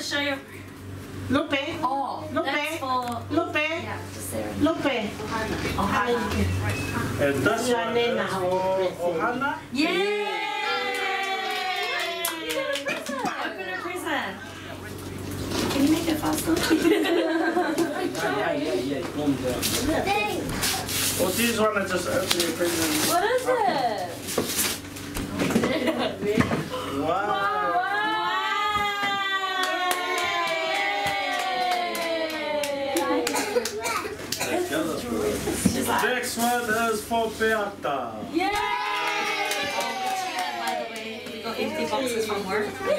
show you. Lupe. Oh, Lupe. that's for... Lupe. Yeah, just there. Lupe. Ohana. And that's Your one name is now. for Ohana. Yay! You got a present! Open a present. Can you make it faster? Well, this one is just opening a present. What is it? Wow. Next one is for Beata. Yay! By the way, we got empty boxes from work. Oh,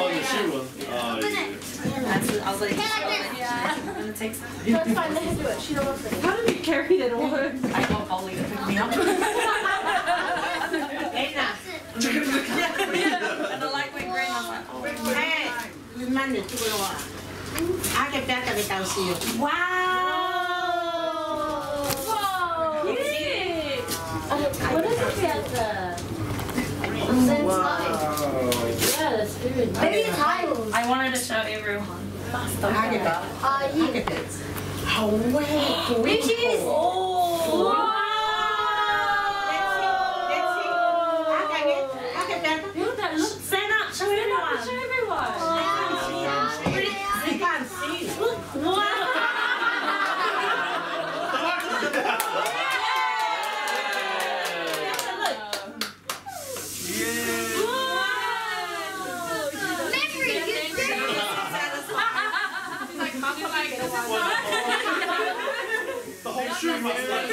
the shoe one. Oh, I was like, I'm gonna take some. That's fine, let her do it. She don't want it. How did we carry it all? I got Polly to pick me up. And the lightweight grain, I was like, oh. Hey, man, tu keluar. Ada pihak kami tahu sih. Wow! Whoa! Cute! What is it, Piazza? wow. Yeah, that's good. Maybe it's tiles. I wanted to show everyone. Ada. Yeah. Riches! Oh! Wow! Look at that, look, stand up, show everyone. Show everyone. You can't see. Look, wow! The whole shoe must like.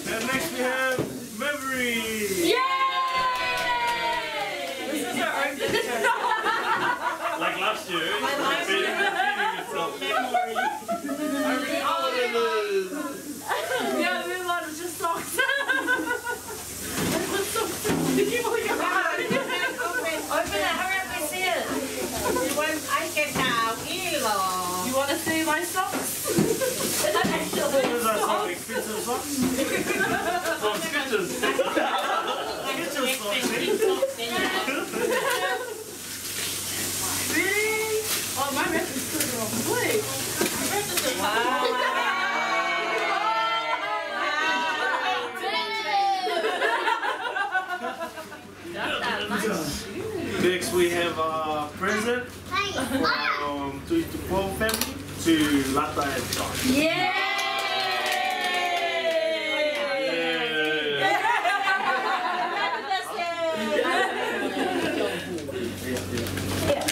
And next we have Memory. This is our own picture. Like last year, you've been repeating yourself. Happy holidays. Yeah, we want to just socks. Open it, hurry up, I see it. You want to see my socks? Is that some expensive socks? Some Skechers. Skechers socks. Really? Oh, my wrist is still wrong. Wait. Next we have a present from to Paul family to Lata and John. Yay!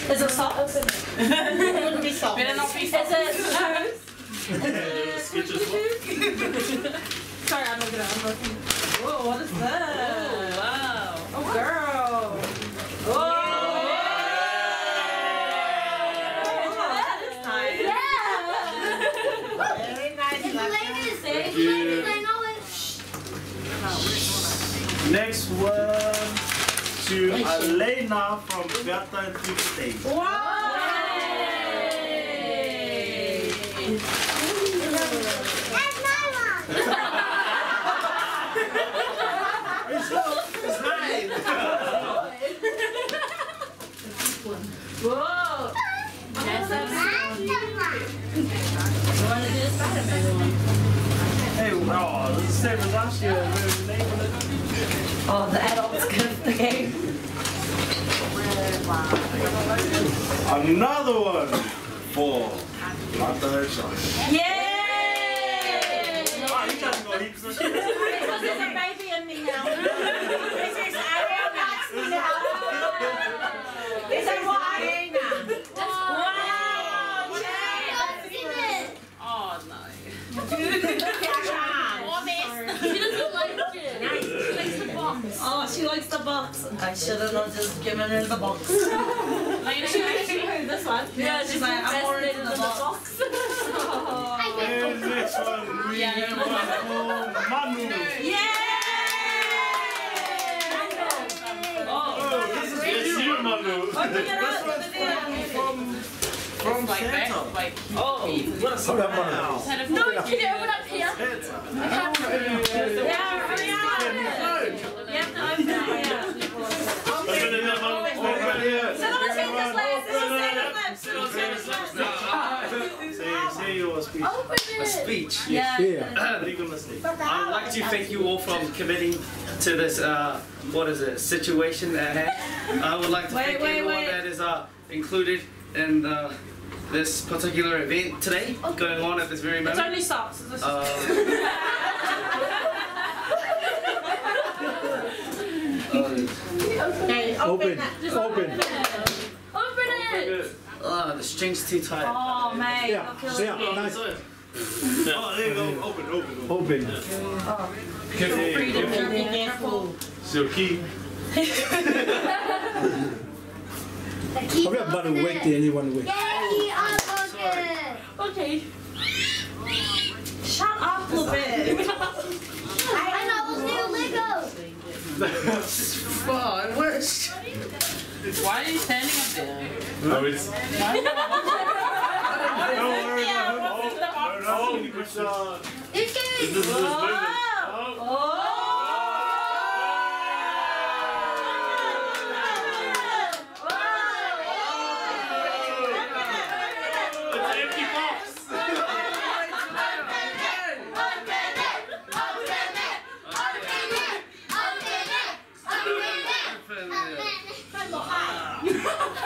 Is it socks? Wouldn't be soft. Better not be socks. Is it shoes? Skechers socks. Sorry, I'm looking at it. Whoa, what is that? Oh, wow. Oh, girl. Whoa. That is nice. Very nice. Next one to Elena from Beata and Tuesday. Wow. It's mine. Whoa. That's so cute. You want to do the Spider-Man one? Hey, wow, this is the same as last year. Oh, the adults give the game. Another one for Lata and John. Yay! Oh, you just got heaps of shit. Because there's a baby in me now. This is Arena. This is what Arena. Wow! Yay! Oh, no. She doesn't like it. She likes the box. Oh, she likes the box. I should have not just given her the box. This one? Yeah, she's like, I'm more into the box. And next one, we have one for Manu. Yeah! Oh, this is for you, Manu. Open it up. From Santa. Oh, what a surprise. No, can you open up here? Santa. Yeah, hurry up. You have to open it, yeah. Open it up, Manu. Open it here. So let's take this way. a speech. Yeah. Yeah. What are you gonna say? I would like to thank you all for committing to this, situation at hand. I would like to thank everyone that is included in this particular event today, going on at this very It's moment. only socks. Okay, Open. that. Open. Open it! The string's too tight. Oh, mate. Yeah. I'll kill Yeah. it. Nice. Oh, there you go. Open. Open. Freedom. Be careful. Silky. Hurry up, buddy. Wait till anyone wait. Okay. Shut up a little bit. Oh, it works. Why are you standing up there? No, it's. Don't worry about it. This is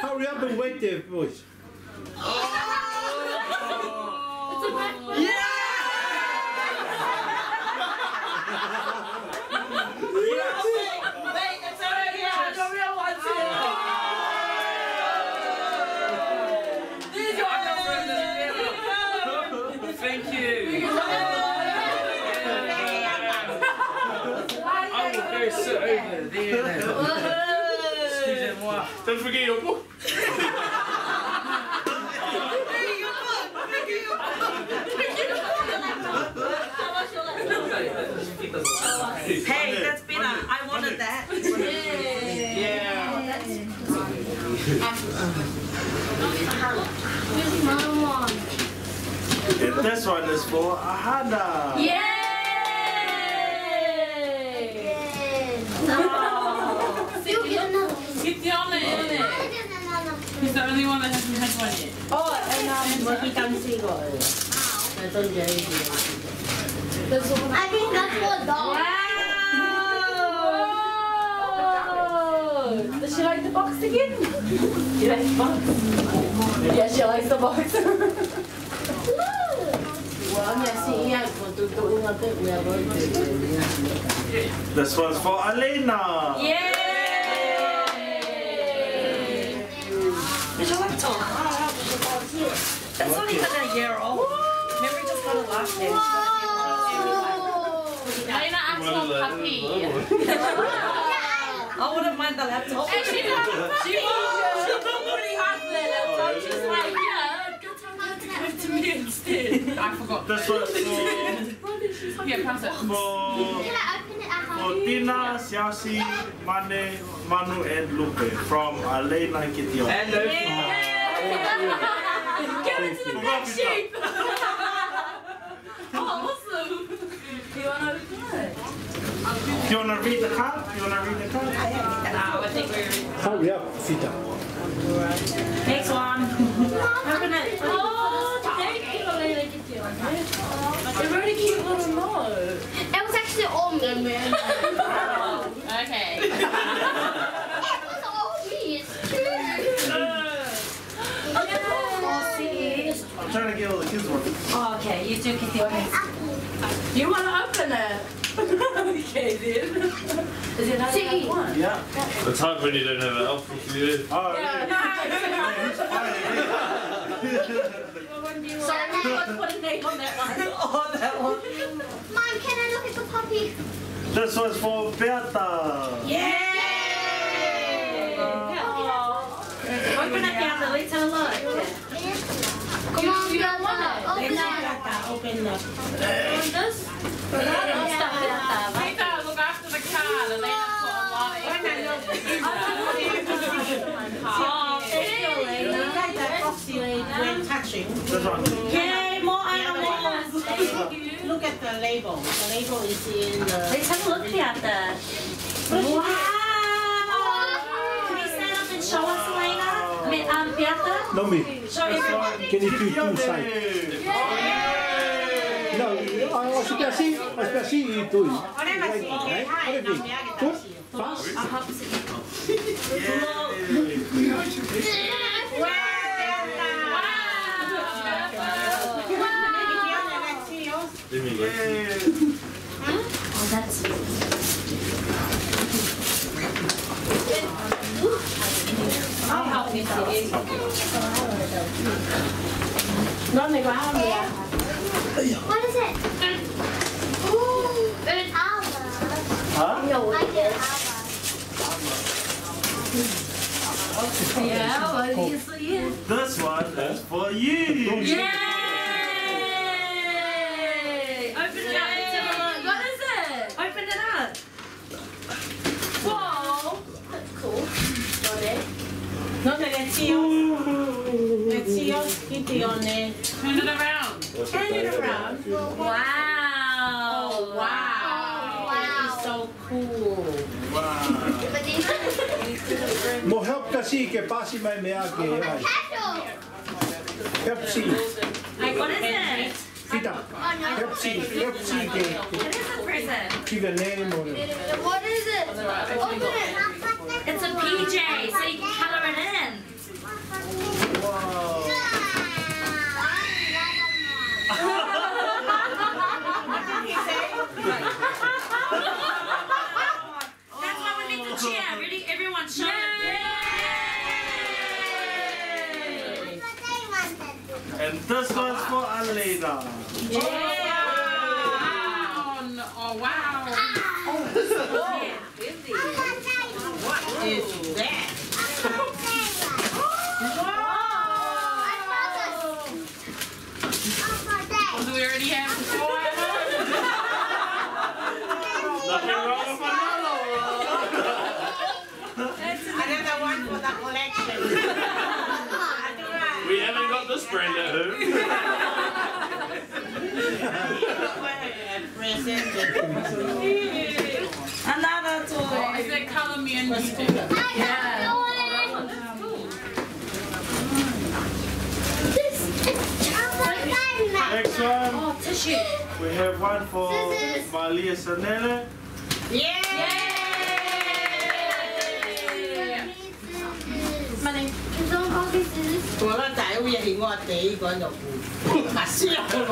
Hurry up and wait there, boys. Thank you. I will go sit over there now. Excusez-moi. Don't forget your book. Hey, that's better. I wanted that. Yeah. And this one is for Ahada. Yay! Get the on it. He's the only one that hasn't had one yet. I think that's for dogs. Wow! Does she like the box again? You like the box? Yeah, she likes the box. This one's for Elena. Yay! Where's your laptop? That's not even a year old. Mary just got it last year. Elena asked for a puppy. I wouldn't mind the laptop. She already has the laptop. She's like, yeah, give it to me instead. I forgot. This one's for Yeah, pass it. for Tina, Siasi, Mane, Manu, and Lupe from Elena and Kitty. Hello. Give it to the black sheep. Oh, awesome. Do you want to open it? You wanna read the card? You wanna read the card? I think we're... Hurry up, Sita. Next one. Open it. Oh, thank you. They're really cute little note. It was actually all me. Okay. It was all me. It's true. I'm trying to get all the kids one. Oh, okay, you do get the ones. You want to open it? Okay, then. Is it not that one? Yeah. It's hard when you don't have an alpha for you. Oh, Yeah, Sorry, we got to put a name on that one. Oh, that one. Mom, can I look at the puppy? This one's for Beata. Yay! Open it down, let's have a look. Come on, Grandma. Open it. Open up. Want this? Look after the card and then put a lot of effort When touching. This one. Yay, more animals! Look at the label. The label is in the. Let's have a look at that. Wow! Can you stand up and show us, Elena? Beata? No me. Show everyone. Can you do two sides? Yay! Aspeasi itu. Ore masih hai na me ake tau si. Pas. I'll help you see. What is it? Ooh, an alba. Huh? I did alba. Yeah, what do you see? This one is for you. Yay! Open it up. What is it? Open it up. Whoa! That's cool. Got it. No te let's see kitty on it. Turn it around. Turn it around. Wow. Oh wow. It's so cool. Wow. But these are Mo help kasi ke pasi mai mea ke ai. kettle. Help si. Like, what is it? Kita. Oh no. Help si ke It is a present. give a name or What is it? Open it. It's a PJ, so you can color it in. Wow. That's why we need to cheer. Ready? Everyone shout it. And this one's for Alena. Oh wow. What is that? Oh, Do we already have the toy? Nothing wrong with another Another one for the collection. We haven't got this brand at home. Another toy. Is that color me and you? Next one, Oh, tissue. we have one for Scissors. Malia Sanele. Tôi nói tại bây giờ thì ngọt tí con độc mà siêu độc.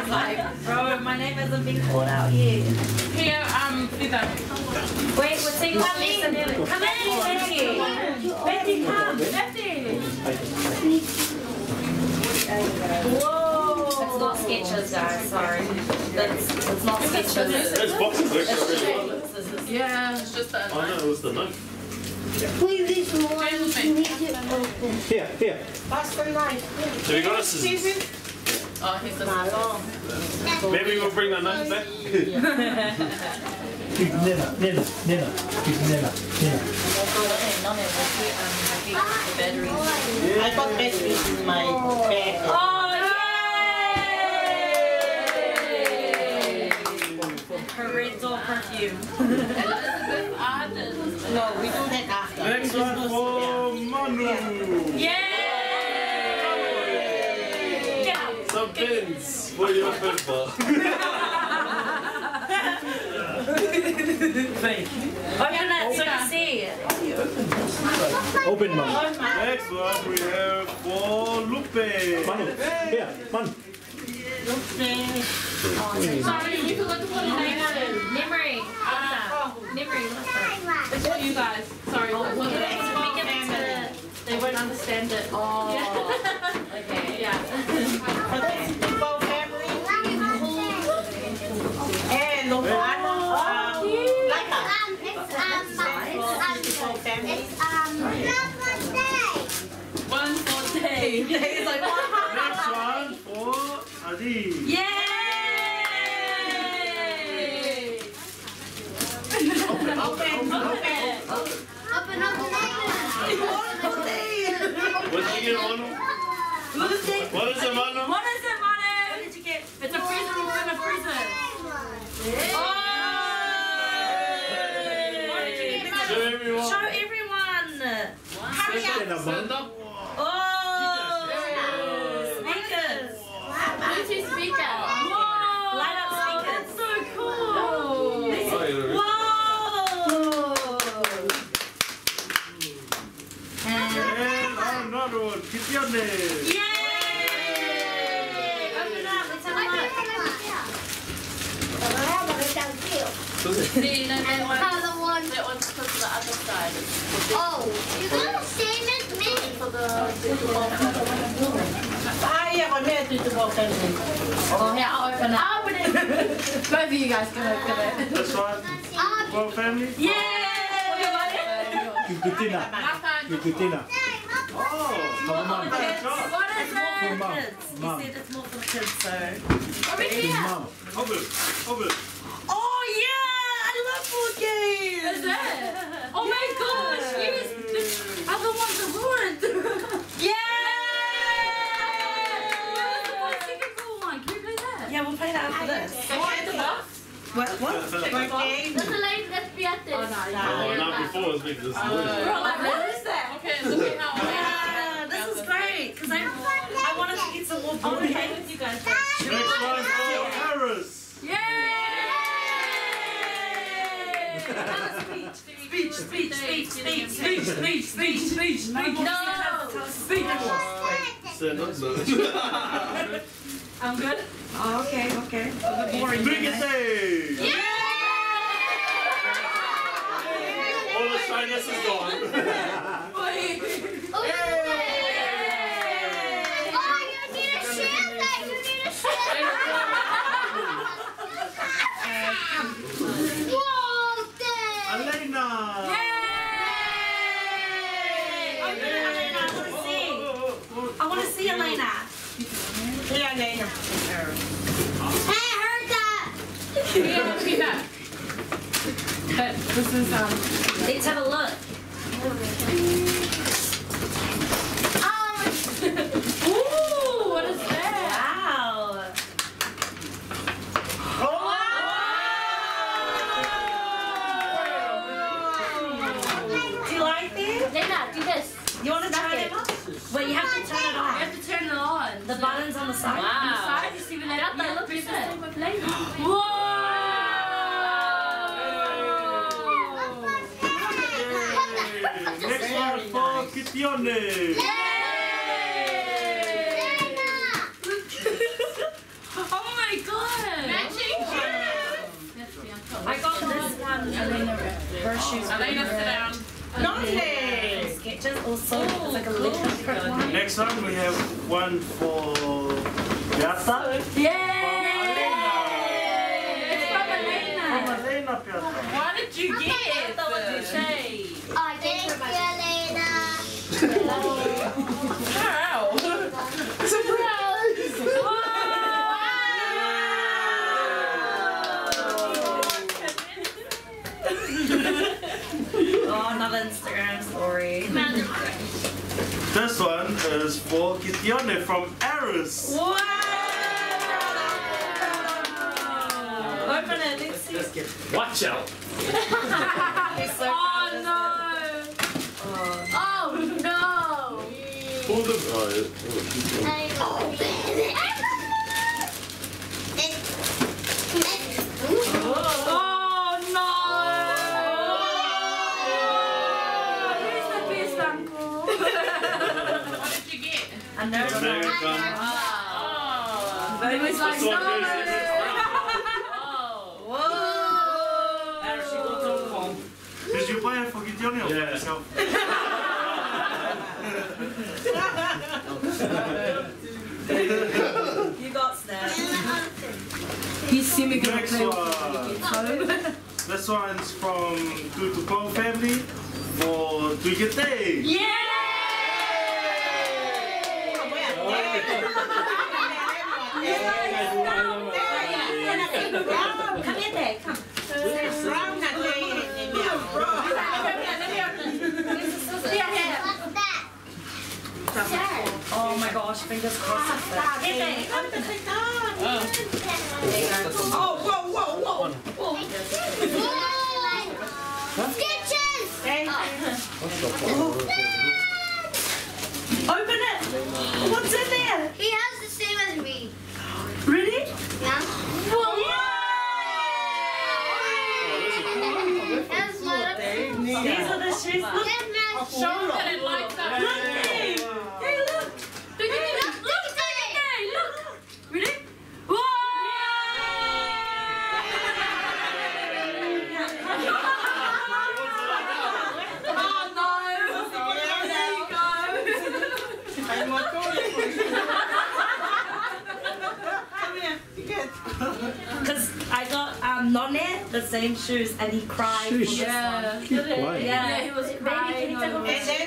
Like, bro, my name hasn't been called out yet. Here, Peter. Wait, we're taking one piece and then come in, Betty. Betty, come, Betty. Whoa. It's not Skechers, guys. Sorry. It's not Skechers. Those boxes look really well. Yeah, it's just that. I know it was the knife. Please, this one you need to open. Here. Pass the knife. So we got a scissors. Oh, here's the Maybe we'll bring the knife back. Nena. I got batteries in my bag. Oh, yay! Parental perfume. No, we do that after. Next one for Manu. Yay! Some pins for your football. Open it so you can see it. Open man. Next one we have for Lupe. Manu. Here, man. Sorry, you forgot to put a name on it. Memory. Memory. It's for you guys. Sorry. They won't understand it. Oh. Okay. Yeah. For the Bow family. And the one, like a family. One for day. It's like Next one for Adi. Yay! Open. What did you get, Manu? What is it, Manu? What is it, Manu? What did you get? It's a present within a present. Oh! What did you get, Manu? Show everyone. Show everyone. Hurry up. Stand up, Manu. Oh! Sneakers. speaker. Light up speakers. That's so cool. Whoa! And another one. Kitione. Yay! Open up. Let's have a look. See, no, that one's put to the other side. Oh, you got the same as me. For the Ay, ako na dito po kayo. oh, yeah, I'll open it. I'll open it. Both of you guys can open it. This one. For family. Kukutina. Kukutina. Oh. For mom. What is it? For mom. Kids. You Mom. said it's more for the kids, so. For mom. Open. Open. Oh yeah! I love board games. Is it? Oh my gosh, you guys are the ones that ruined. Yeah! Can we play that? Yeah, we'll play that after this. What? There's a lady that's Beatrice. Oh, no, No, not before. It's like this. What is that? Okay, look at how Yeah, this is great because I wanted to get some more board games with you guys. Next one for Harris. Yay! Speech. No! Stand up, no. I'm good? Oh, okay. Boring. Brigade. Yeah! All the shyness is gone. Oh, you need a shield. You need a shield. Whoa, dang. Elena. I want to see Elena. Here, Elena. Hey, I heard that. This is Let's have a look. Ooh, what is that? Wow. Do you like this? Lena, do this. You want to turn it on? Well, you have to turn it You on. have to turn it on. The buttons on the side. On the side, you see when that look is it? Whoa! Next one for Kitione. Oh my god! Matching I got this one, Elena. Her shoes. Elena, sit down. Lovely. Sketches also. It's like a little different one. Next one we have one for Beata. Yay! It's from From Elena. Elena Beata. What did you get? What did you say? Oh, thank you, Elena. Wow! Surprise! Oh, another Instagram story. This one is for Kitione from Aris. Wow! Open it. Let's see. Watch out. Oh no! Oh no! Pull them. Oh, Oh no! Who's the best uncle? What did you get? I know. American. Oh! It was like This one no! is- Did you buy it for Kitione or for Yeah. yourself? You got snapped. You see me gonna Next play with one. This one's from Tutupo family for Tuigete. Yeah! Come in there. Come. Brown na Oh my gosh, fingers crossed. In there. Oh, whoa. Sketches! Open it. What's in there? He has the same as me. Really? Now. These are the shoes. Look. Show them that it lights up. Hey, look. Look at me. Look at me. Look. Ready? Whoa! Oh no! There you go. Come here. You get. Because I got Nonne the same shoes and he cried. Sheesh. Yeah. Keep quiet. Yeah, he was Baby, crying. can you take a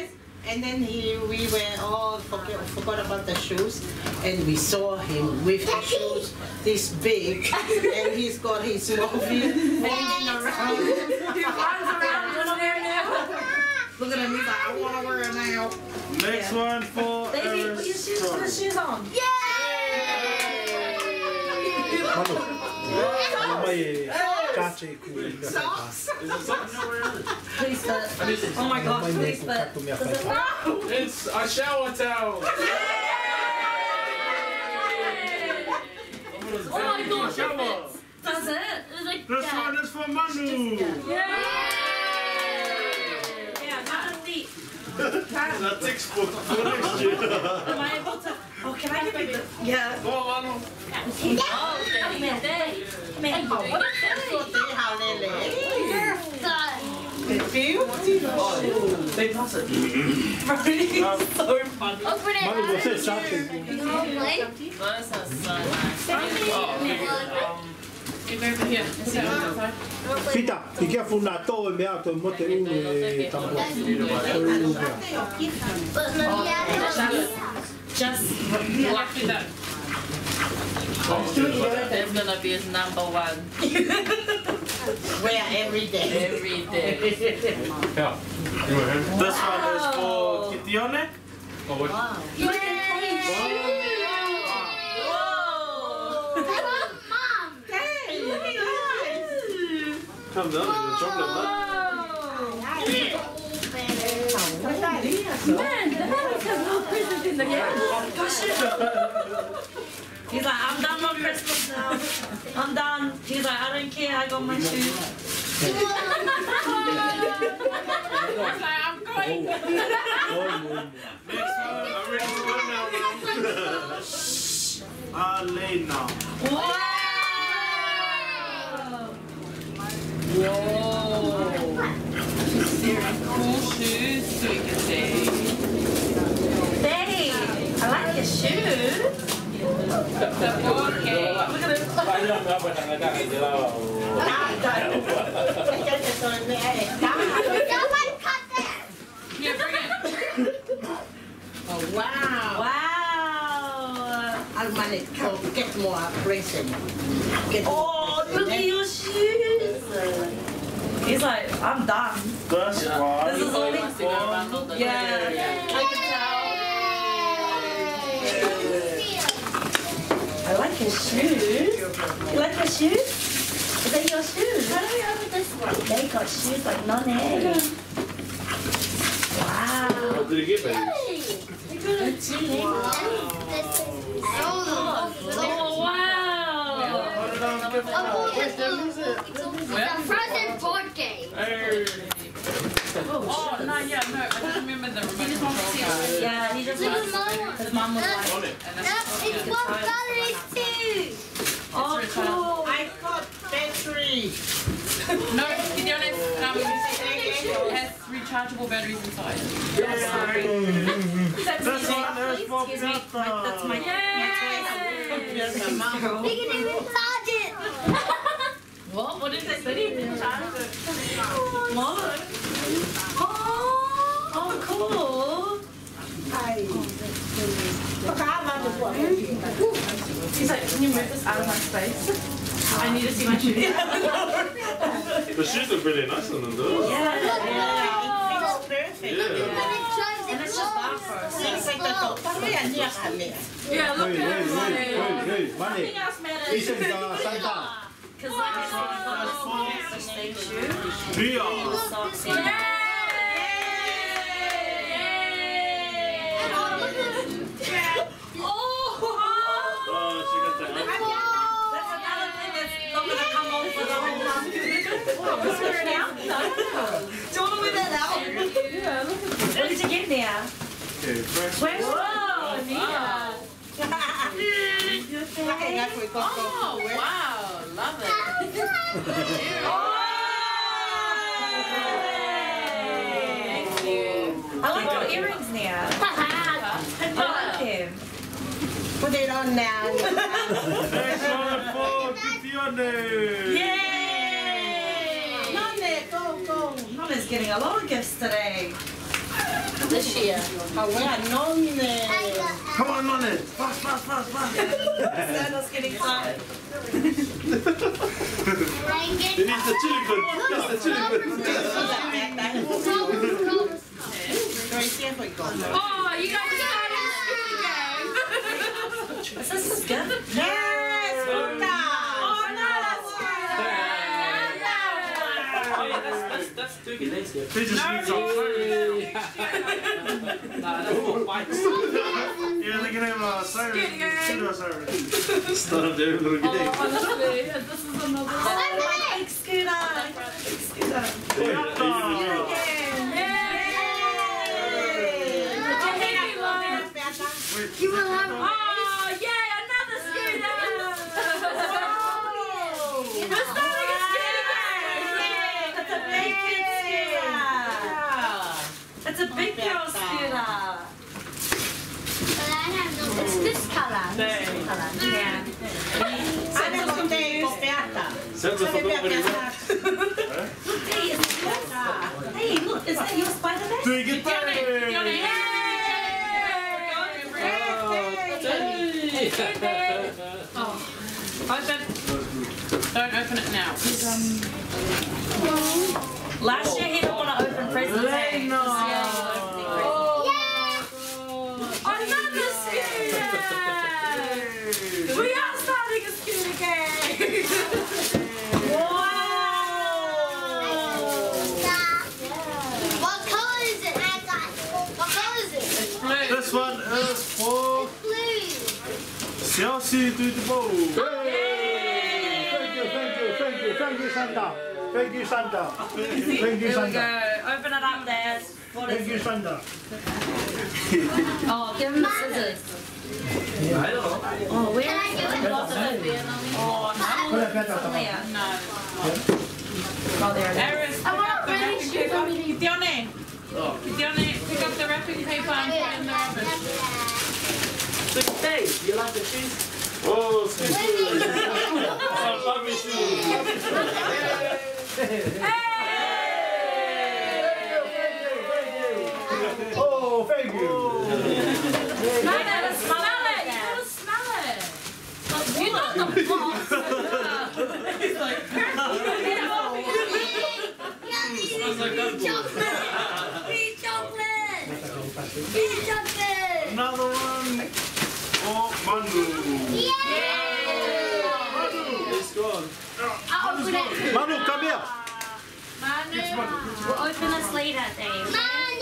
And then we were all forgot about the shoes, and we saw him with the shoes this big, and he's got his movie hanging around. He runs around, wanna wear it now. Look at him, he's like, I wanna wear it now. Next one for Baby, put your shoes, put the shoes on. Manu. Mai kache ku. Please, oh my gosh, please, It's a shower towel. Oh my gosh, it fits. Does it? It's like This one is for Manu. Yeah, not a feet. The textbook for next year. Am I able to? Oh, can I get the? Yeah. Go on, Manu. oh, daddy, daddy. Man, So they how they lay. It's beautiful. They toss it. so funny. Open it. Manu go say something. You wanna play? Give over here. Fita, be careful na to me out to mote u tambo. Just Luck with that. That's gonna be his number one Wear every day. every day. Yeah. You want him? This one is for Kitione. Oh, what? Hey, look at that. Come down, the chocolate nut. man, the man has no Christmas in the game. He's like, I'm done on Christmas now. I'm done. He's like, I don't care. I got my shoes. I'm going. Next one, I'm ready to go now. Alena. Wow. Cool shoes, so you can see. Babe, I like your shoes. Okay. Look at it. Yeah, bring it. Oh, wow. Wow. I'll manage to get more present. Get Oh, look at your shoes. He's like, I'm done. This one This is only for Yeah, I can tell. I like your shoes. You like your shoes? Is that your shoes? How do we open this one? They got shoes like Nonne. Wow. What did you get, baby? Oh, wow. It's a frozen board game. Hey. Oh, no, yeah, no. I just remember the remote control guy. Yeah, he just Look at wants my one. his mom was like, On it. And Yep, that's it's one battery too. oh, cool. I got battery. No, Gideon has rechargeable batteries inside. Sorry. This one is for Excuse me, Pepper. that's my Here's my mom. We can even charge it. What? What did they say? What? Oh, cool. He's like, can you move this out of my space? I need to see my shoes. The shoes look really nice on them, though. Yeah. It's perfect. Yeah. And it's just backwards. It's like the top. Tapi yang dia kali. Yeah, look Wait, at wait, him. wait, wait, Money. Nothing else matters. This is Santa. Because like I said, it's got the same shoe. Bia. Socks. Oh, she got the That's you want to win that out? What did you get now? Okay, first. Where's Whoa, Nia? Oh, wow. Love it. Thank you. I like your earrings now. I like them. Put it on now. Next one for Tione. Yay! Nonne, go. Nonne's getting a lot of gifts today. This year. Oh, where Nonne? Come on, Nonne. Fast. Santa's getting excited. It needs the chili good. That's the chili good. Oh, you guys are starting a Is this good? Yes, Buddha. Oh no, that's That's too good. Thanks, They just need some food. Nah, that's more bites. Yeah, they can have a siren. Pseudo siren. Start up there, little Oh, giddy. honestly, this is another one. big scooter. Big scooter. You will have. Oh, yay, another scooter! We're starting a scooter game! That's a big kid scooter. That's a big girl scooter. It's this color. Yeah. Sounds like a little bit of Hey, look, is that your Spider-Man? Do you get that? Open. Don't open it now. Last year he didn't want to open presents. Another scooter! We are starting a scooter game! What color is it? What color is it? This one is for Blue. Chelsea to the bowl. Thank you, Santa. Thank you, Santa. Thank you, Here we go. Santa. Open it up there. What Thank is you, it? Santa. Oh, give him the scissors. I don't know. Oh, where Can I is give it? it? Oh, Leah. no. Oh, there it is. Eris, I want a British shoe from you. Tione, pick up the wrapping paper and put it in the rubbish. Hey, you like the cheese? Oh, sweet. Some puppy shoes. Oh, thank you. Smell it. Smell it. You gotta smell it. You got the box. He's like, Smells like that boy. Eat chocolate. Eat chocolate. Another one for Manu. It's gone. I'll open it. Manu, come here. we'll open this later, Dave.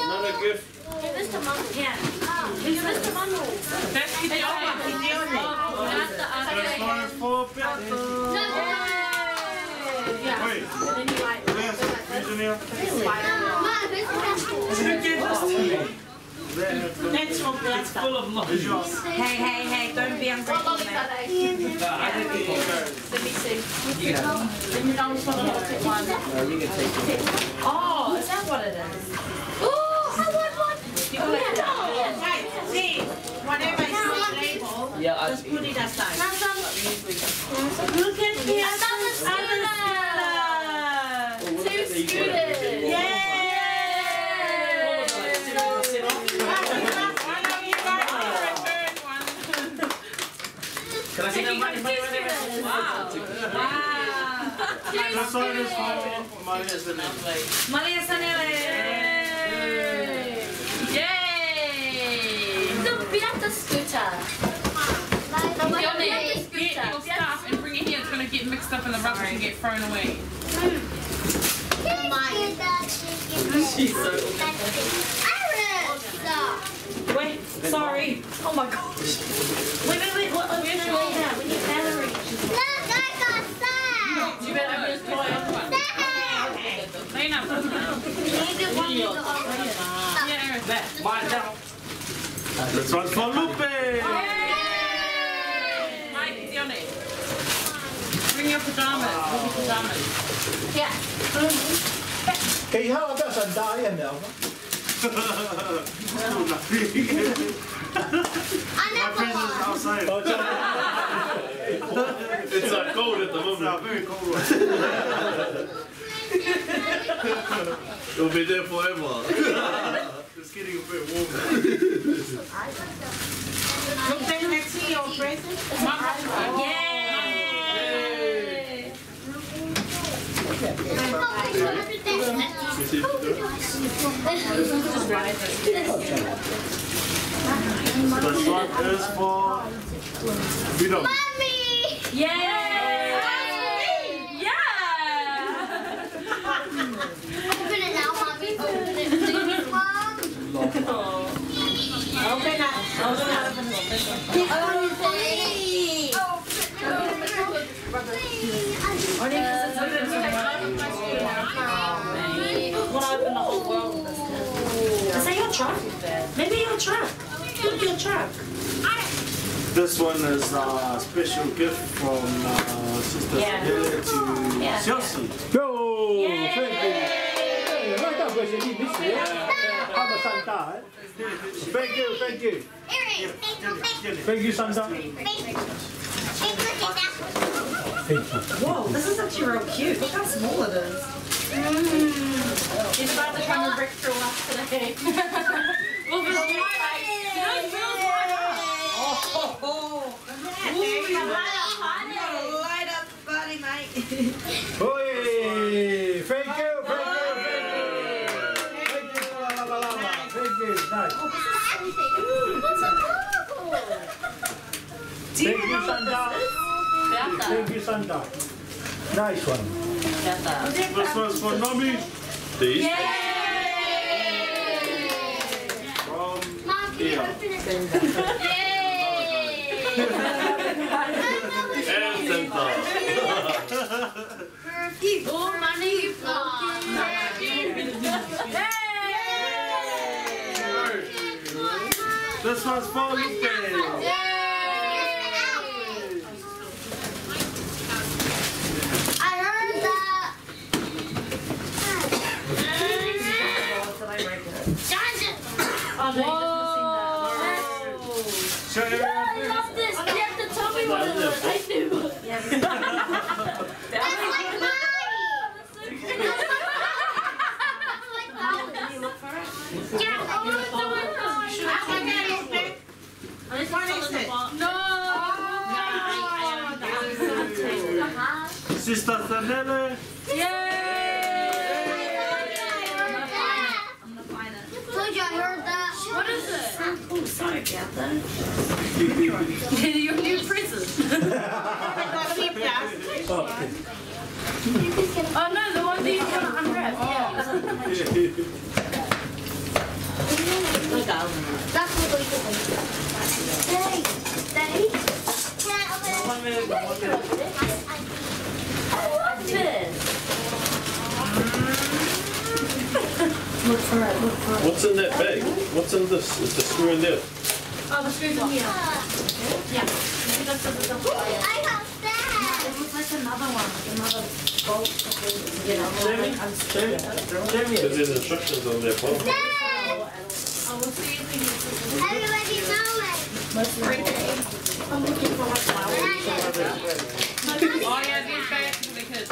Another gift. Give this to Mom. Yeah. Who's Mr. Manu? That's Tione. This one is for Beto. Wait, yes, engineer. That's from It's full of love. It's yours. Hey, don't be ungrateful, man. Oh, is that what it is? See, whatever is on the label, Yeah, just put it aside. Look at the Two scooters. Can I see that money? Wow. This one is for Maria Sanel. Maria Sanele. Yay! The Beata scooter. Tione, get your stuff and bring it here. It's gonna get mixed up in the rubbish and get thrown away. She's so Wait, sorry. Oh my gosh. Wait. What? We need batteries. You better just play one. Lena, put it on. Mine down. This one's for Lupe. Mike, Dione. Bring your pajamas. Bring your pajamas. Yeah. Kay how about sandaya now? My presence is outside. It's cold at the moment. It's very cold. It'll be there forever. It's getting a bit warm. Look, let's see your present. Yay! This one is for Freedom. Mommy! Yay! Yeah! Open it now, Mommy. Open it, please, Mom. Open up. Is that your truck? Maybe your truck. Look, your truck. This one is a special gift from Sister Adele to Chelsea. Yo, thank you. Right up, Thank you, thank you. Thank you, Santa. Whoa, this is actually real cute. Look how small it is. She's about to come and break through us today. Well, there's light up body, mate. Oi, thank you, thank you, thank you. Thank you, nice. Thank you, Santa. Thank you, Santa. Nice one. This one's for Nami. These? From Mom, can you Ia. open it? And Santa. Oh, money. This one's for Lupe. I heard that. Show everyone. I love this. You have to tell me what it is. I do. That's like mine. Yeah, oh, it's the one. Sister Sanele. Told you I heard that. What is it? Oh, sorry about that. Your new prison. Oh no, the one that you can unwrap. Yeah. That's what we do. Daddy, Daddy, can I open it? 1 minute, 1 minute. I love this. Look for it, look for it. What's in that bag? What's in this? Is the screw in there? Oh, the screw's in here. Yeah. I have that. It looks like another one, like another bolt. You know, Because there's instructions on there, Paul. Dad! Everybody know it. I'm looking for like flowers. Oh yeah, these bags for the kids.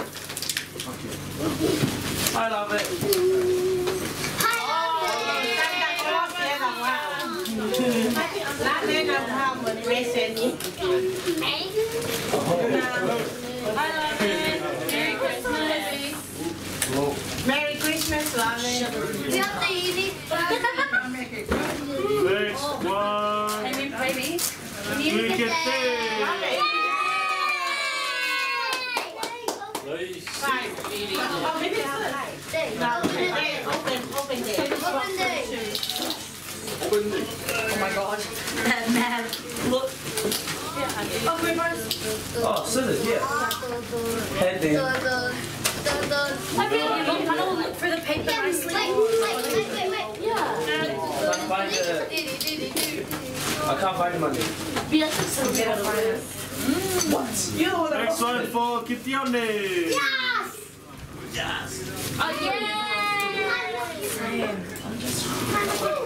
I love it. Merry Christmas, love it. You have to eat it. Next one. Baby. You Look get at that. this. Nice. Open it. Oh my god. That man. Look. Oh, scissors, yeah. Head in. I don't look for the paper nicely. Wait. Yeah. I can't find the money. What? Next one for Kitione. Yes! Oh, yeah!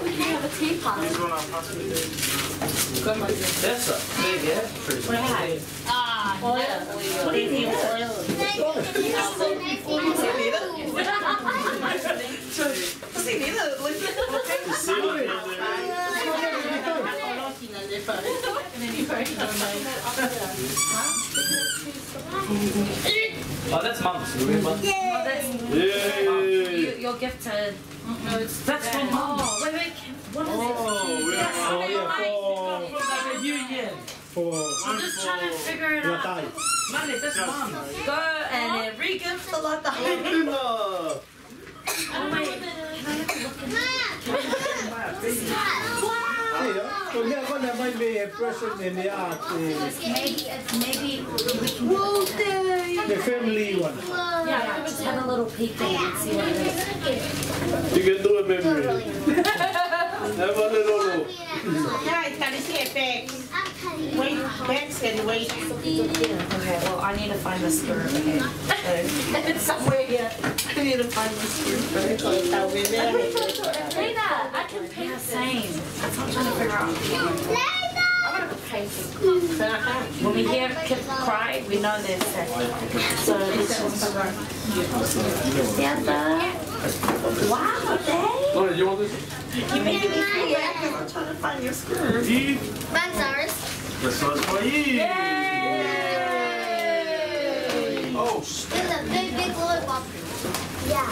We have a teapot. This one I'll pass me. That's a big head. What do you need? Oh, that's Mum's. Remember? Your gift to... That's from Mom. Wait. What is it? For I'm just trying to figure it out. Latai. Go and re-gift the Latai. Oh, wait. Kung niya ko naman may present ni ate. Maybe we can The family one. yeah, just have a little peek and see what it is. You can do a memory. Have a little. Yeah, it's gonna see a bag. Wait, bags can wait. Okay, well, I need to find the skirt. Okay. It's somewhere here. I need to find the skirt. Lena, I can paint. Yeah, same. That's what I'm trying to figure out. I'm gonna paint it. When we hear kids cry, we know they're sick. So it's just wow, Dave. Lauren, you want this? You make me feel bad because I'm trying to find your skirt. That's ours. This one's for you. Yay! Oh, It's a big lollipop. Yeah.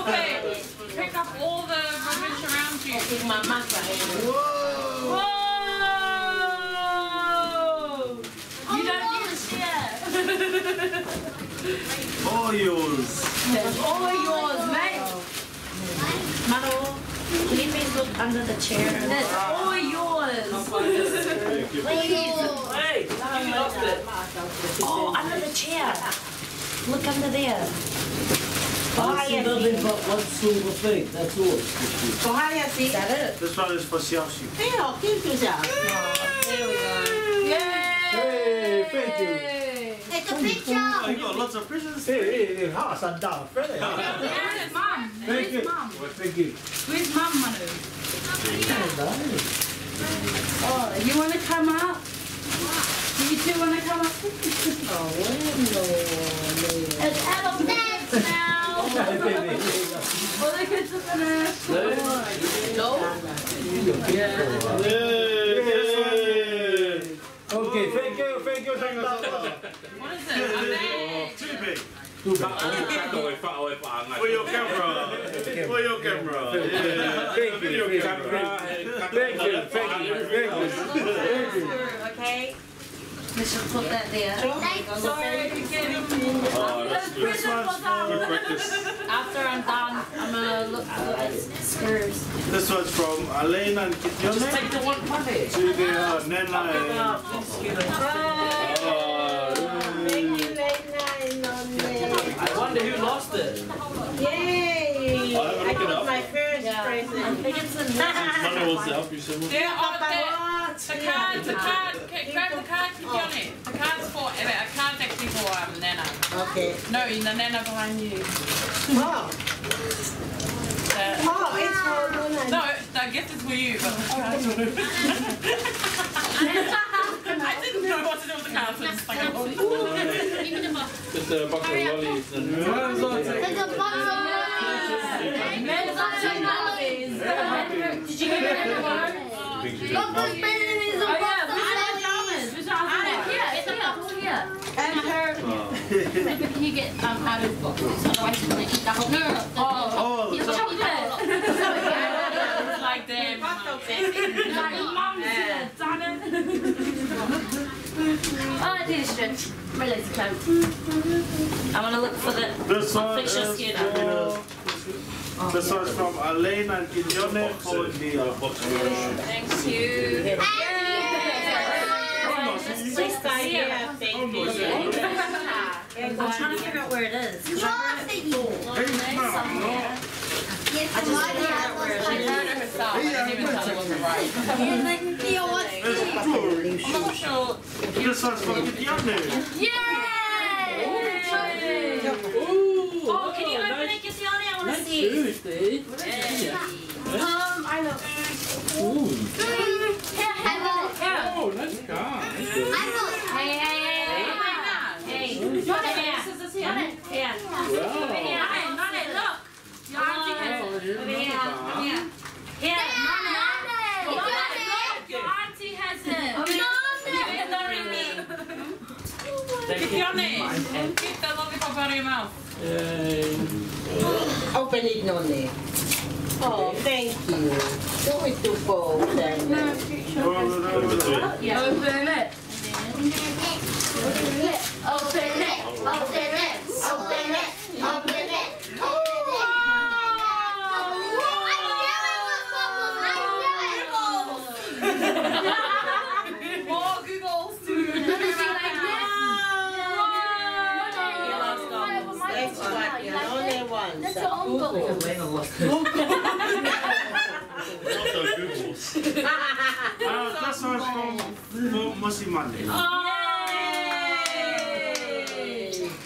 Okay, pick up all the rubbish around you. Whoa! You don't need to share. all yours. It's all yours, mate. Mano, can you please look under the chair? That's all yours. Hey, you lost it. Oh, under the chair. Look under there. She doesn't got one silver thing, that's all. Is that it? This one is for Xiaoxi. There we go. Yay! Hey, thank you. Take a picture. Oh, you got lots of presents. Hey, ha, sanda. Where's Mum? Thank you. Mum? Thank you. Where's Mum, Manu? Oh, you want to come up? You two want to come up? It's Adam's dance now. All the kids are finished. Okay, thank you, Sanda. What is it? A bag. Too big. Too bad. For your camera. For your camera. Yeah. Thank you. Okay. We should put that there. This one's for After I'm done, I'm gonna look for the skirts. This one's from Elena and Kitione. Just take the one money. To their Nena and... I wonder who lost it. Yay! I got my first I present. think it's in Money wants to help you so much. Yeah, the card, grab the card, Johnny. The card's for, a card's actually for Nana. Okay. No, the Nana behind you. Oh, it's for Luna. No, the gift is for you, but the card's for I didn't know what to do with the cards, so it's like, Just a box of lollies and... There's a box of lollies. Did you get it in the bar? Look, there's bananas and box of lollies. And her. Can you get out of box? Otherwise, you're going to eat the whole. No. Oh, It's chocolate. it's like them. Oh, I did a stretch. My legs are closed. I'm gonna look for the. this I'll one fix your is skin for... This one's from Elena and Gideone for the Thank you. I'm trying to figure out where it is. I heard it herself. I didn't even tell it wasn't right. I'm not sure. This one's from Gideone. Oh, can you open it, Gideone? I want to see. I know. Oh, nice guy. Hey. Here. Over here. Nane, look. Your auntie has it. Over here. Here. Nane, look. Your auntie has it. You're ignoring me. Gideone, keep that lollipop out of your mouth. Open it, Nonne. Oh, thank you. Show it to Paul. Open it. More Googles to That's your own goal. This one's from Mosimane.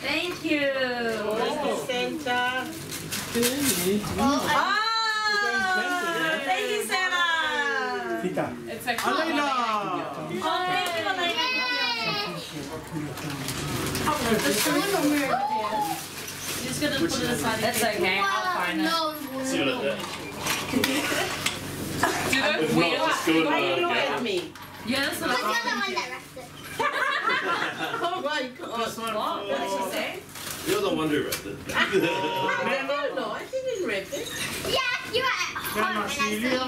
Thank you. Center. Thank you, Sarah. Tita. It's like Elena. Just gonna put it aside. That's okay, I'll find it. See you later. Do those If not, weird just go Why you look and at me? Yeah, that's what Oh my God. This one What did she for say? You're the one who read it. I don't know. I didn't read it. Nana Celia.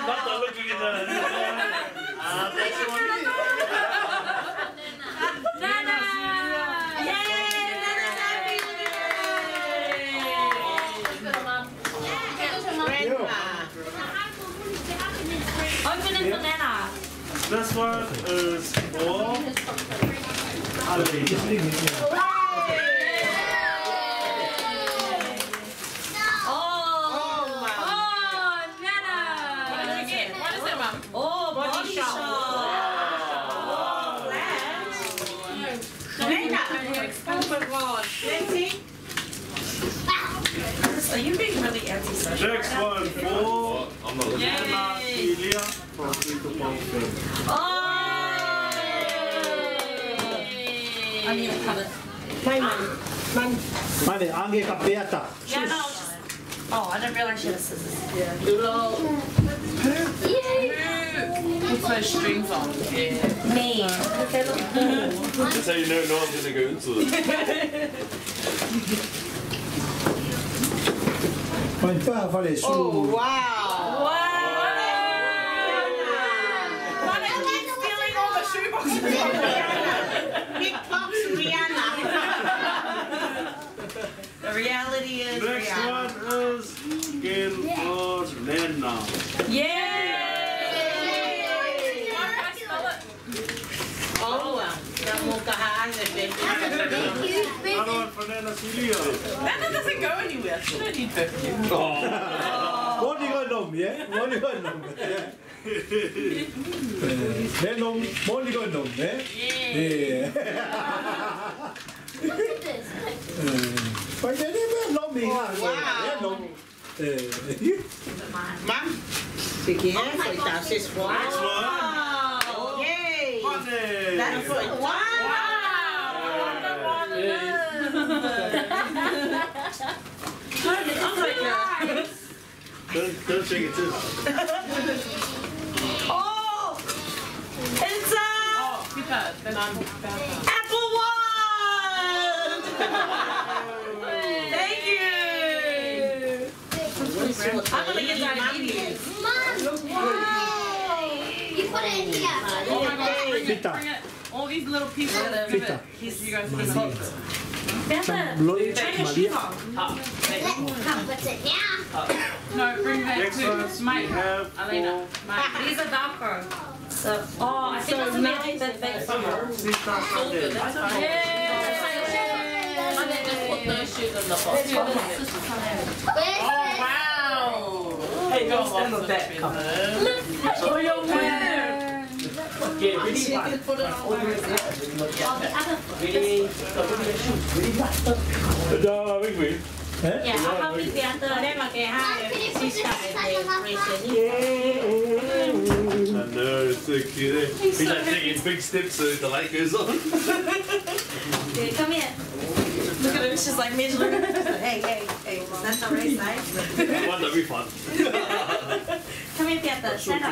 Not looking at the. Nana! Open it for Nana. This one is for Elena. Are you being really antisocial? Next one for I'm not looking at it. Nana Celia from Tito Pumpkin. I need to cut it. Mane, ange ka peata. Yeah, no. Oh, I didn't realize she had scissors. Put those strings on. Yeah. Me. They look cool. That's how you know no one's going to go into it. Mai pa fale su. Oh, wow. Stealing all the shoeboxes. Big Pops Rihanna. The reality is Next Rihanna. one is again for Nana. Another one for Nana Celia. That doesn't go anywhere. You don't need perfume. Moni ko nom, yeah? Moni ko nom. Ne nom, moni ko nom, eh? Yeah. Look at this. Pai te ne me nom mi ha. Wow. Ne nom. Mom, sige, for Tassis for. Next one. Yay! Money. That's for wow! Don't shake it too. Oh! It's a Get that. Apple Watch! Thank you! I'm gonna get that immediately. Mom, wow. You put it in here. Oh my God, bring it. Tita. Bring it. All these little pieces. Fita. You guys can see. Bloy Maria. No, bring that Next too. ones we Mike, have Elena. for These are darker. So, oh, I think that's a bit big for her. Sister Sunday. And then just put those shoes in the box. Oh, wow. Hey, don't stand on that. Oh, your winner. Okay, ready? She can put it on her. Ready? Đó, biết vị. Yeah, how about we get the them again? I know, it's so cute. He's like taking big steps so the light goes on. Come here. Look at her, she's like measuring. Hey, that's not race nice. One that'd be fun. Come here, Peter. Stand up.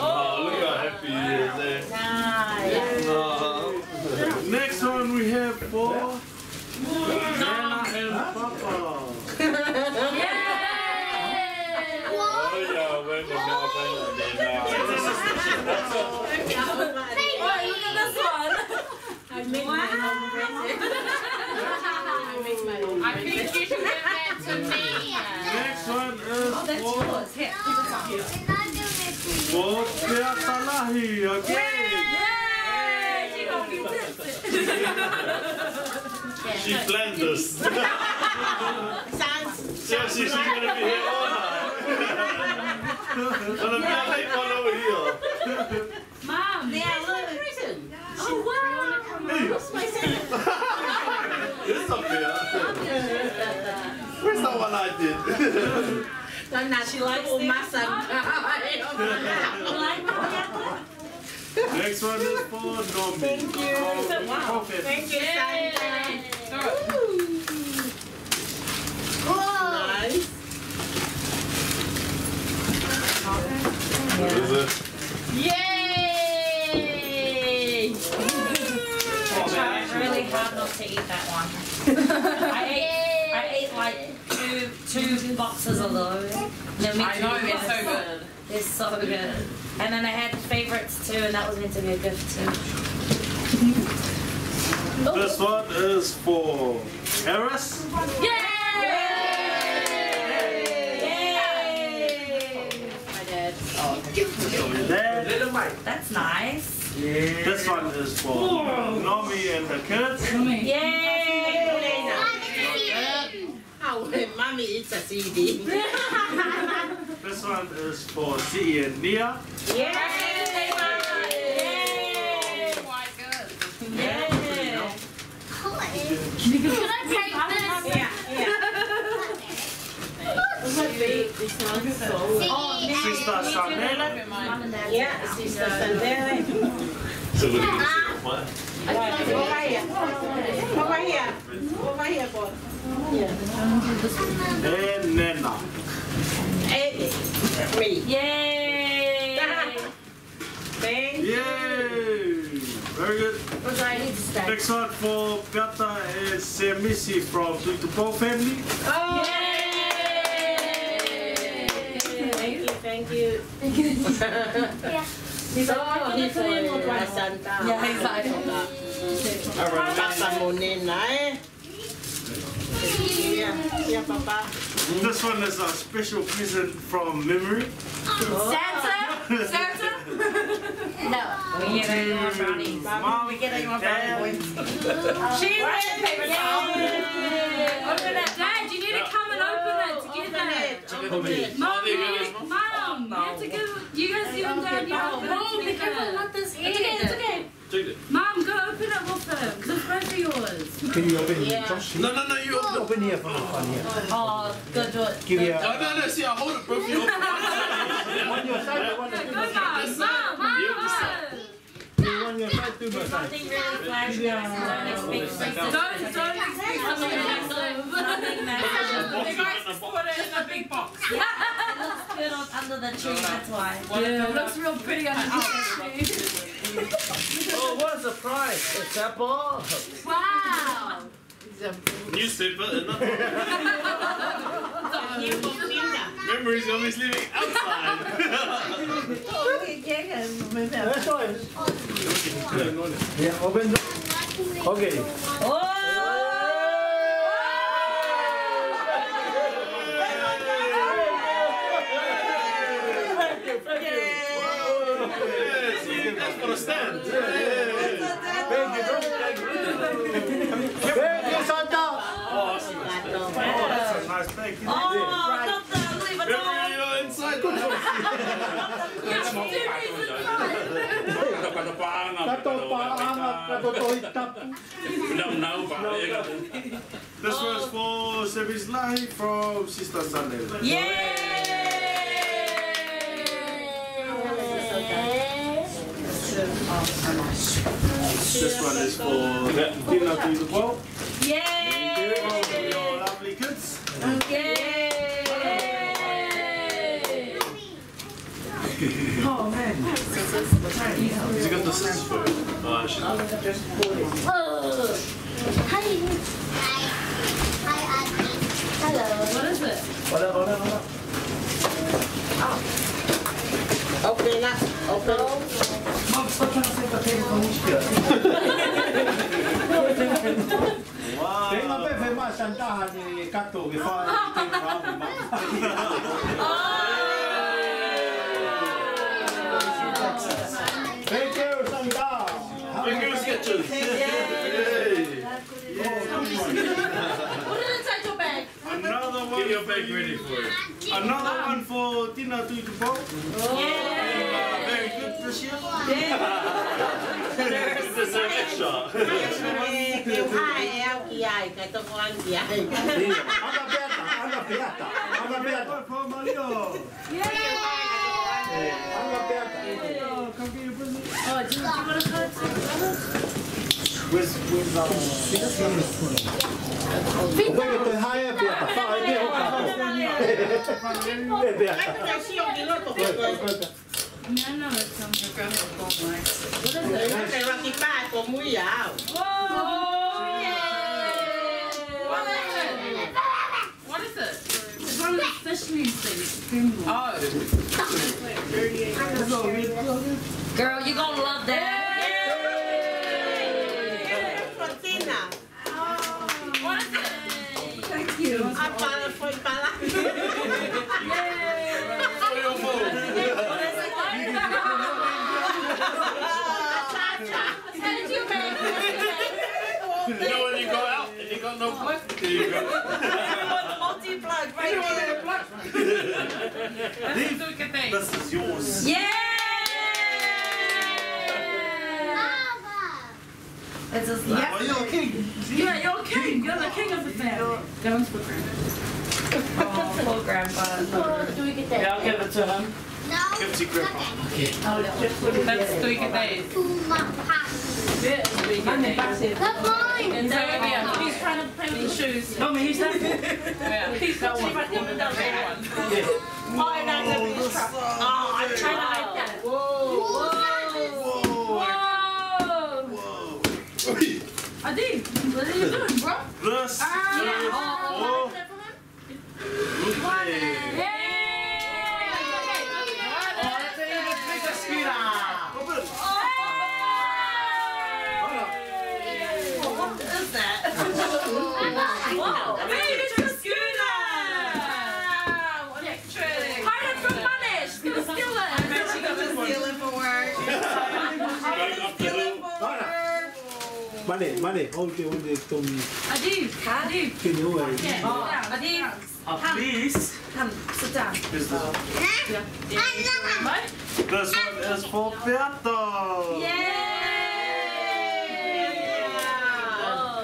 Oh, look how happy he is there. Nice. Next one we have for Nana and Papa. Oh yeah, when the now Look at this one. I make my own present. I think you should give that to me. Next one is Here. for Piatalahi again. she planned this. She's gonna be here all night. Gonna be a late one over here. Mom. Oh, wow. It's up here. Where's that one I did? She likes my son. Next one is for Nomi. Thank you. Wow. Thank you, Santa. Nice. What is it? Yay! I tried really hard not to eat that one. I ate like two boxes of those. They're meant to be it's so good. They're so good. And then I had favorites too, and that was meant to be a gift too. This one is for Eris. Yay! Dad. That's nice. This one is for Nomi and the kids. Yay! How when mommy eats a CD. This one is for C and Nia. Yay! Quite good. Yay! Can I take this? Yeah. Sister Sandela. Mom and Dad. Yeah, sister Sandela. So what do you say? What? Over here, boy. And Nena. Hey, me. Yay! Thank you. Yay! Very good. Next one for Piata and Semisi from Tutupo family. Oh, thank you. So, he's my Santa. Yeah, exactly. Papa Monena, eh? Yeah, Papa. This one is a special present from memory. Santa? Santa? No. We get anyone brownies. Mom, We get anyone Dad. brownies. She read paper towel. Open it. Dad, you need to come and open it together. Mom, you need to, Mom, you have to go. You guys, you and Dad, you open it together. Not this It's okay, it's okay. Mom, go open it with them. Because both are yours. Can you open here? Josh? No, you open it. Open here for the fun here. Oh, go do it. Give you a... No, see, I hold it, bro. You open it. On your side, one Go, on Mom. Mom, on your side, two by side. Something really flashy. Don't expect Don't expect something massive. nothing massive. You guys just put it in a big box. It looks good under the tree, that's why. Yeah, it looks real pretty underneath the tree. Oh, what a surprise! It's apple. Wow. Newspaper. Memories of always living outside. That's right. Yeah, open the... Okay. That's for a stand. Thank you, Santa. Oh, that's a nice bag. You're inside. This was for Sebi's life from Sister Sunday. This one is for Tina to the ball. Yay! For your lovely kids. Oh man. Has he got the sense for it? Hi. Hello. What is it? Open up. Open. Tengo pepe más Santa ni cato que fa. Thank you, Santa. Thank you, Sketchers. Put it inside your bag. Another one. Get your bag ready for it. Another one for Tina to the ball. Very good this year. This is an extra. For Mario. Oh, do you want to cut it? Where's No, it's on the ground. What is it? What is it? It's one of the fish meat things. Girl, you're gonna love that. What is it? Thank you. You know when you go out and you got no plug? There you go. Multi-plug right there. This is yours. Yeah! It's just Oh, you're a king. Yeah, you're a king. You're the king of the family. That one's for Grandpa. Oh, poor Grandpa. Do we get that? Yeah, I'll give it to him. Give it to Grandpa. That's 3 good days. That's mine. And so, yeah, he's trying to play with the shoes. No, man, he's not. Yeah, he's got one. Oh, I'm trying to like that. Whoa. Adi, what are you doing, bro? This is for Money, hold the tom. Adi. Can you Adi. please. Come, sit down. This one is for Beato. Yay!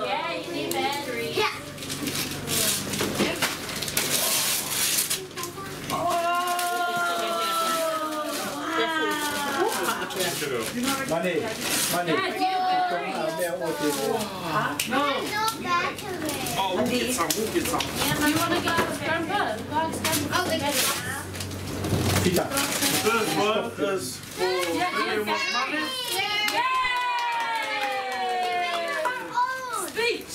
Yeah, you need batteries. Yeah. Money. No. Oh, we'll get some. You want to go with Grandpa? Oh, they got it. Pita. This one is for money. Speech.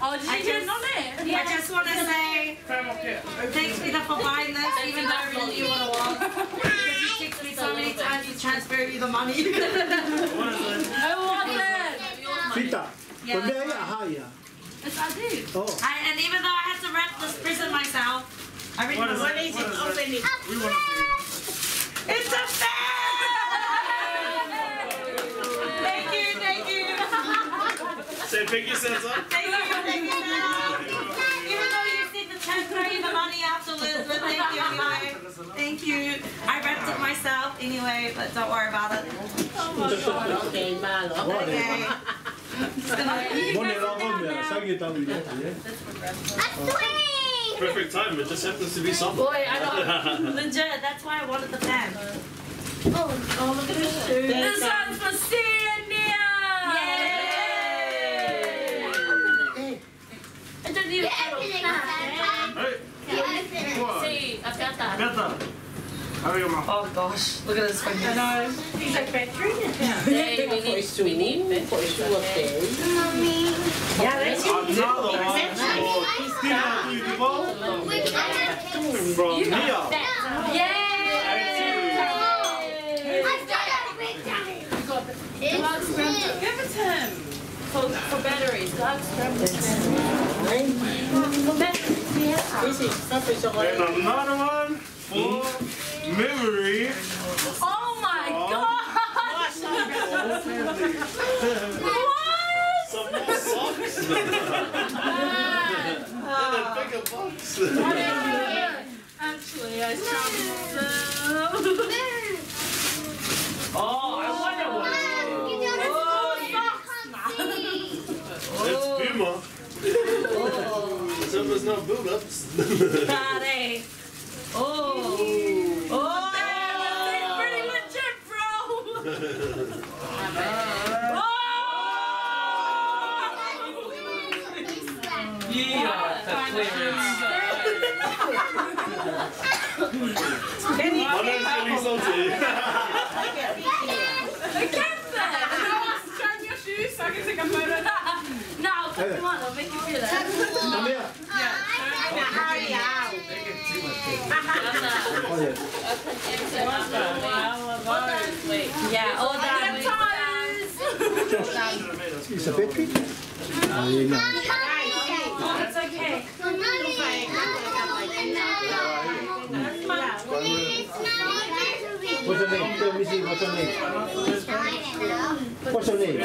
Oh, Oh, did you get on it? I just want to say thanks Peter for buying this, even though I really want to walk. Because you texted me so many times to transfer you the money. I want it. Peter, Yeah. Yes, I do. Oh. And even though I had to wrap this present myself, I really What is it? Open it. We want to see. It's a fan! Thank you. Say thank you, Sensor. Thank you. Even though you said to transfer you the money afterwards, but thank you anyway. Thank you. I wrapped it myself anyway, but don't worry about it. Okay, malo. Okay. Perfect time. It just happens to be summer. Boy, I know. Legit, that's why I wanted the fan. Oh, look at this shoe. This one's for Sandia! Yay! I don't even know. See, I've got that. Better. How are you, Mom? Oh gosh, look at this fingers. I know. He's like battery in it. Hey, we need batteries. Yeah, that's Another one from Mia. Give it to him. For batteries. God scrambled. For batteries, yeah. And another one for memory. Oh my god! Some more socks. And a bigger box. Actually, I found Oh, I wonder what. It's Puma. Some is not boot ups. Daddy. Oh. that's pretty legit, bro! No, come on, I'll make you feel that. Yeah, all that. It's a battery? It's okay. What's your name? Tell me, see, what's your name? What's your name?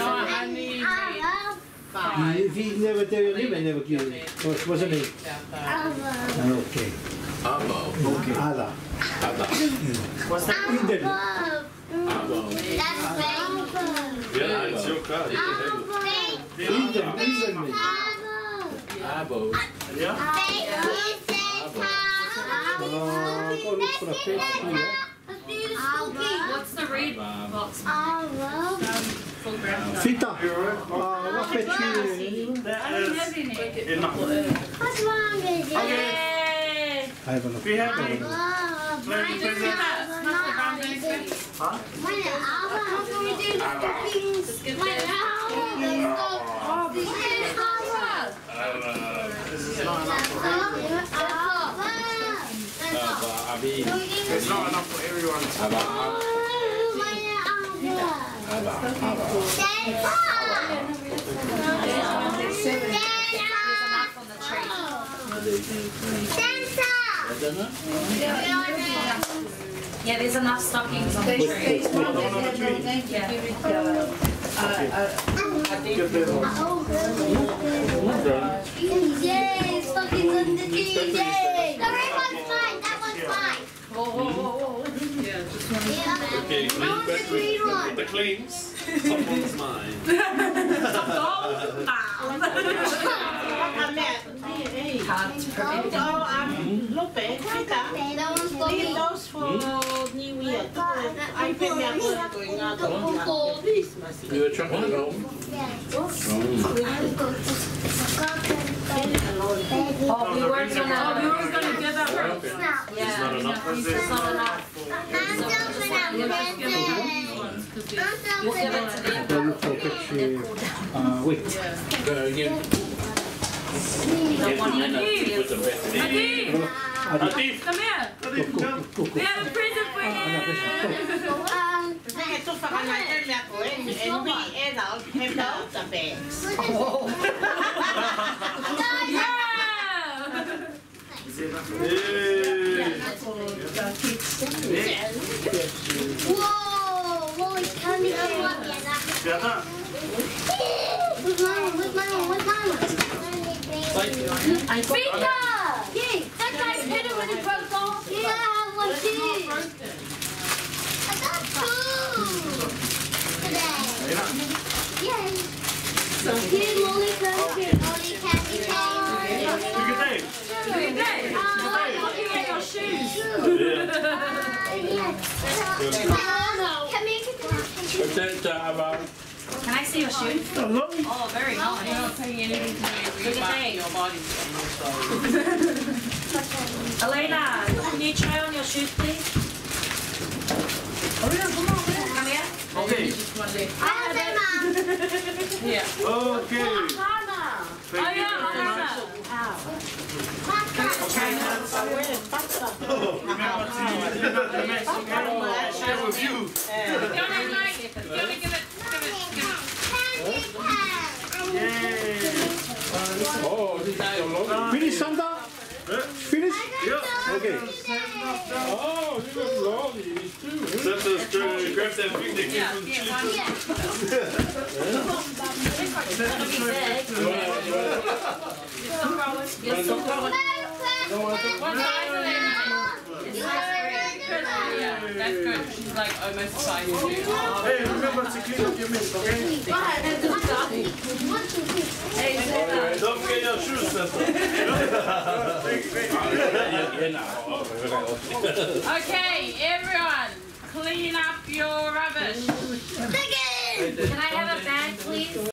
If he never tell your name, I never give you. What's your name? Okay. Okay. Ada. What's that? Internet. Yeah, it's your card. Internet. Yeah? Go look for the page here. What's the red box? Fita. What battery? That is enough. What's wrong with you? Okay. I have a look. Be happy. Play the Huh? This is not enough for everyone. It's not enough for everyone. Yeah, there's enough stockings on the tree. Yay, stockings on the tree, yay! The red one's fine, that one's fine. Okay, clean battery. The cleans. Someone's mine. Lupe, Rita, leave those for New Year. I think they're going out of Christmas. You were trying to go. Oh, we were gonna give up. It's not enough. It's not enough. We'll give it to them. Go look for battery. Wait. Don't want to With the best. Adif, come here. We have a present for you. Ito pa ka natin ako and we end out the bags. Whoa, it's coming up. Where's mama? Pizza! Yay! That guy's hit it when it broke off. Yeah, I have one too. I got two today. Yay. Here's Molly candy cane. Look at that. Look at that. Looking at your shoes. What's that about? Can I see your shoes? Oh, very nice. You're not saying anything to me. Look at that. Your body. Elena, can you try on your shoes, please? Come here. Okay. I have them, Mom. Yeah. Okay. Thank you. Remember to the next one. Share with you. Oh, this is so long. Finish, Santa? Finish? Yeah. Okay. Oh, this is long. It's too. Santa's trying to grab that big that came from You're so growing. What size are they? Yeah, that's good. She's like almost the size of you. Hey, remember to clean up your mess, okay? Don't forget your shoes, Santa. Okay, everyone, clean up your rubbish. Can I have a bag, please?